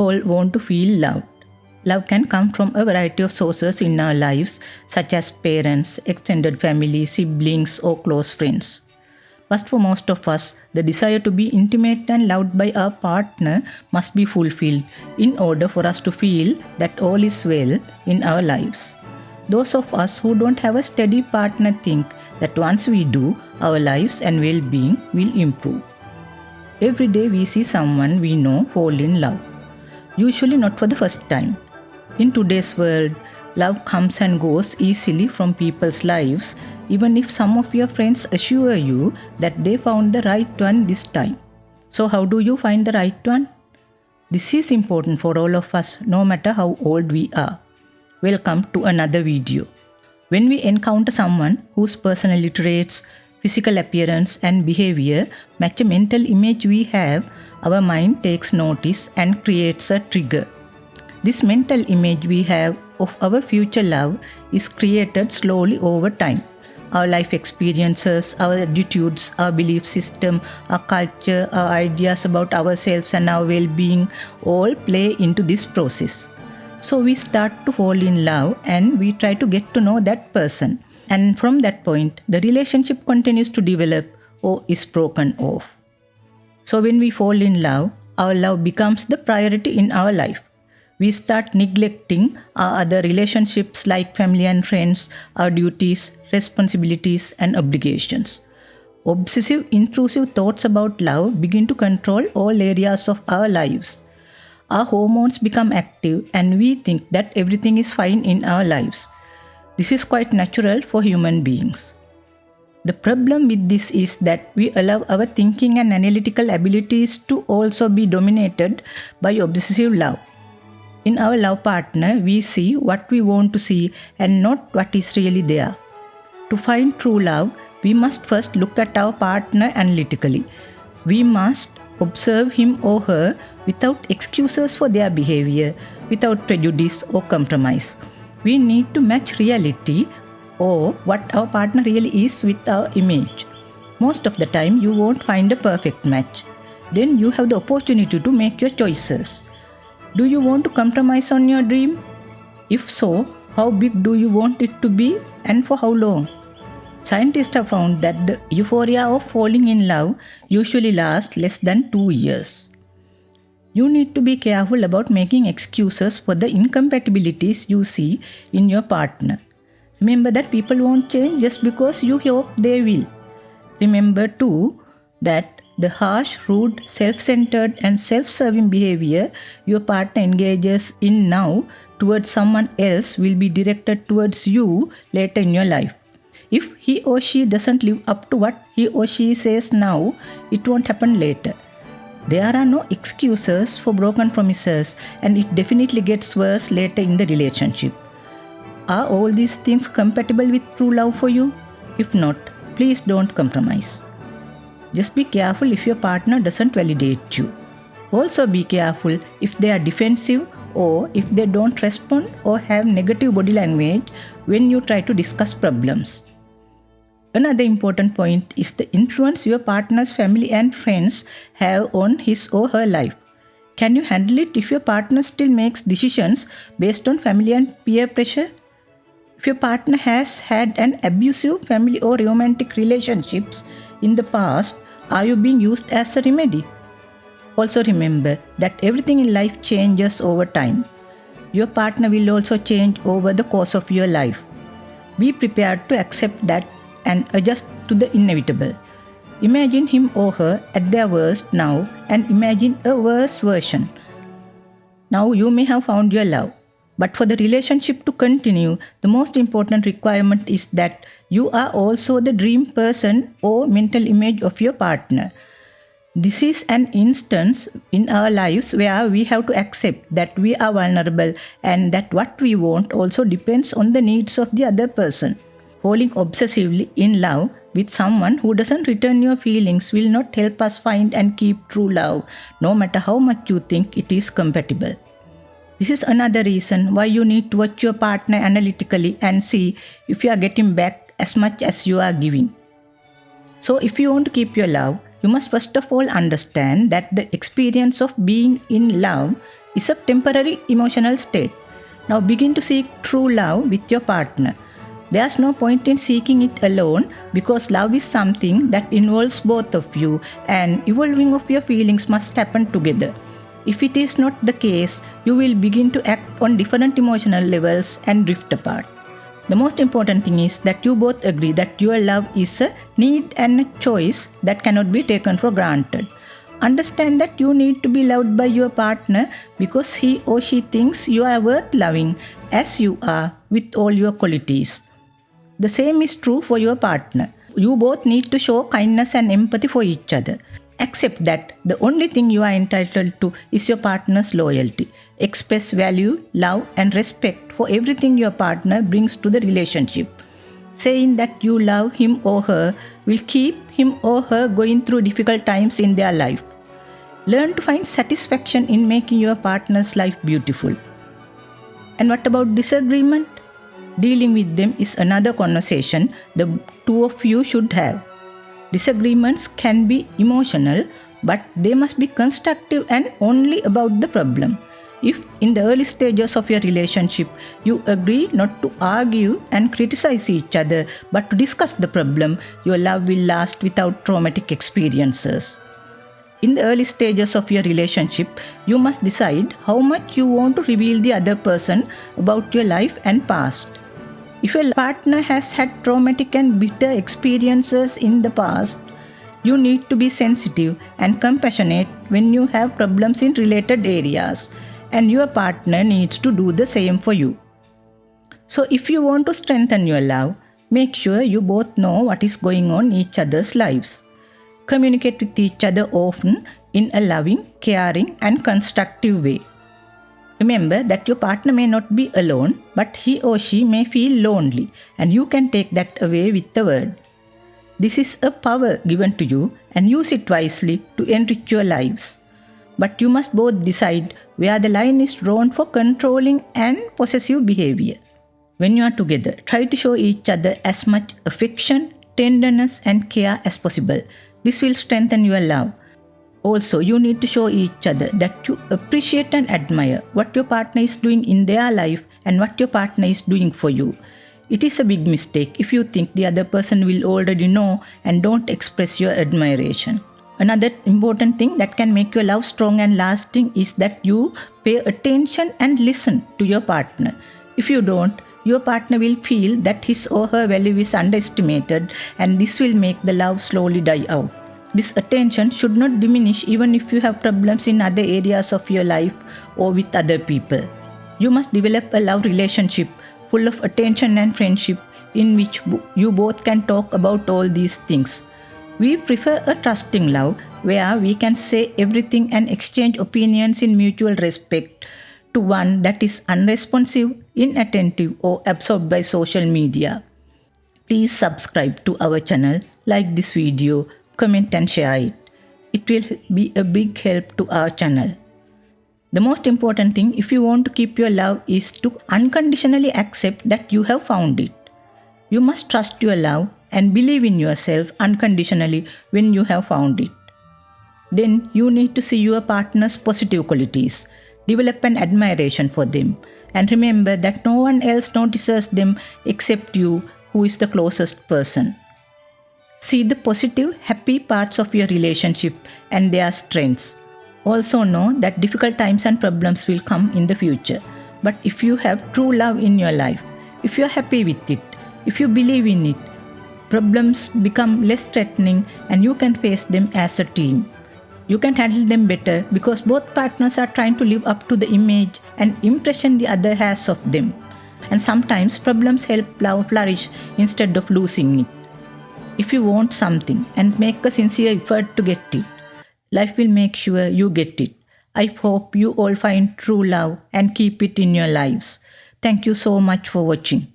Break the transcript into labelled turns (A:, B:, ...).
A: all want to feel loved. Love can come from a variety of sources in our lives, such as parents, extended family, siblings, or close friends. But for most of us, the desire to be intimate and loved by our partner must be fulfilled in order for us to feel that all is well in our lives. Those of us who don't have a steady partner think that once we do, our lives and well being will improve. Every day we see someone we know fall in love, usually not for the first time. In today's world, love comes and goes easily from people's lives, even if some of your friends assure you that they found the right one this time. So, how do you find the right one? This is important for all of us, no matter how old we are. Welcome to another video. When we encounter someone whose personality traits, physical appearance, and behavior match a mental image we have, our mind takes notice and creates a trigger. This mental image we have of our future love is created slowly over time. Our life experiences, our attitudes, our belief system, our culture, our ideas about ourselves and our well-being all play into this process. So we start to fall in love and we try to get to know that person. And from that point, the relationship continues to develop or is broken off. So when we fall in love, our love becomes the priority in our life. We start neglecting our other relationships like family and friends, our duties, responsibilities, and obligations. Obsessive, intrusive thoughts about love begin to control all areas of our lives. Our hormones become active and we think that everything is fine in our lives. This is quite natural for human beings. The problem with this is that we allow our thinking and analytical abilities to also be dominated by obsessive love. In our love partner, we see what we want to see and not what is really there. To find true love, we must first look at our partner analytically. We must observe him or her without excuses for their behavior, without prejudice or compromise. We need to match reality or what our partner really is with our image. Most of the time, you won't find a perfect match. Then you have the opportunity to make your choices. Do you want to compromise on your dream? If so, how big do you want it to be and for how long? Scientists have found that the euphoria of falling in love usually lasts less than 2 years. You need to be careful about making excuses for the incompatibilities you see in your partner. Remember that people won't change just because you hope they will. Remember too that the harsh, rude, self-centered and self-serving behavior your partner engages in now towards someone else will be directed towards you later in your life. If he or she doesn't live up to what he or she says now, it won't happen later. There are no excuses for broken promises and it definitely gets worse later in the relationship. Are all these things compatible with true love for you? If not, please don't compromise. Just be careful if your partner doesn't validate you. Also be careful if they are defensive or if they don't respond or have negative body language when you try to discuss problems. Another important point is the influence your partner's family and friends have on his or her life. Can you handle it if your partner still makes decisions based on family and peer pressure? If your partner has had an abusive family or romantic relationships in the past, are you being used as a remedy? Also remember that everything in life changes over time. Your partner will also change over the course of your life. Be prepared to accept that and adjust to the inevitable. Imagine him or her at their worst now and imagine a worse version. Now you may have found your love. But for the relationship to continue, the most important requirement is that you are also the dream person or mental image of your partner. This is an instance in our lives where we have to accept that we are vulnerable and that what we want also depends on the needs of the other person. Falling obsessively in love with someone who doesn't return your feelings will not help us find and keep true love, no matter how much you think it is compatible. This is another reason why you need to watch your partner analytically and see if you are getting back as much as you are giving. So if you want to keep your love, you must first of all understand that the experience of being in love is a temporary emotional state. Now begin to seek true love with your partner. There's no point in seeking it alone because love is something that involves both of you and evolving of your feelings must happen together. If it is not the case, you will begin to act on different emotional levels and drift apart. The most important thing is that you both agree that your love is a need and a choice that cannot be taken for granted. Understand that you need to be loved by your partner because he or she thinks you are worth loving as you are with all your qualities. The same is true for your partner. You both need to show kindness and empathy for each other. Accept that the only thing you are entitled to is your partner's loyalty. Express value, love, and respect for everything your partner brings to the relationship. Saying that you love him or her will keep him or her going through difficult times in their life. Learn to find satisfaction in making your partner's life beautiful. And what about disagreement? Dealing with them is another conversation the two of you should have. Disagreements can be emotional, but they must be constructive and only about the problem. If in the early stages of your relationship you agree not to argue and criticize each other but to discuss the problem, your love will last without traumatic experiences. In the early stages of your relationship, you must decide how much you want to reveal the other person about your life and past. If your partner has had traumatic and bitter experiences in the past, you need to be sensitive and compassionate when you have problems in related areas, and your partner needs to do the same for you. So if you want to strengthen your love, make sure you both know what is going on in each other's lives. Communicate with each other often in a loving, caring, and constructive way. Remember that your partner may not be alone, but he or she may feel lonely, and you can take that away with the word. This is a power given to you, and use it wisely to enrich your lives. But you must both decide where the line is drawn for controlling and possessive behavior. When you are together, try to show each other as much affection, tenderness, and care as possible. This will strengthen your love. Also, you need to show each other that you appreciate and admire what your partner is doing in their life and what your partner is doing for you. It is a big mistake if you think the other person will already know and don't express your admiration. Another important thing that can make your love strong and lasting is that you pay attention and listen to your partner. If you don't, your partner will feel that his or her value is underestimated, and this will make the love slowly die out. This attention should not diminish even if you have problems in other areas of your life or with other people. You must develop a love relationship full of attention and friendship in which you both can talk about all these things. We prefer a trusting love where we can say everything and exchange opinions in mutual respect to one that is unresponsive, inattentive, or absorbed by social media. Please subscribe to our channel, like this video, comment and share it. It will be a big help to our channel. The most important thing if you want to keep your love is to unconditionally accept that you have found it. You must trust your love and believe in yourself unconditionally when you have found it. Then you need to see your partner's positive qualities, develop an admiration for them, and remember that no one else notices them except you, who is the closest person. See the positive, happy parts of your relationship and their strengths. Also know that difficult times and problems will come in the future. But if you have true love in your life, if you are happy with it, if you believe in it, problems become less threatening and you can face them as a team. You can handle them better because both partners are trying to live up to the image and impression the other has of them. And sometimes problems help love flourish instead of losing it. If you want something and make a sincere effort to get it, life will make sure you get it. I hope you all find true love and keep it in your lives. Thank you so much for watching.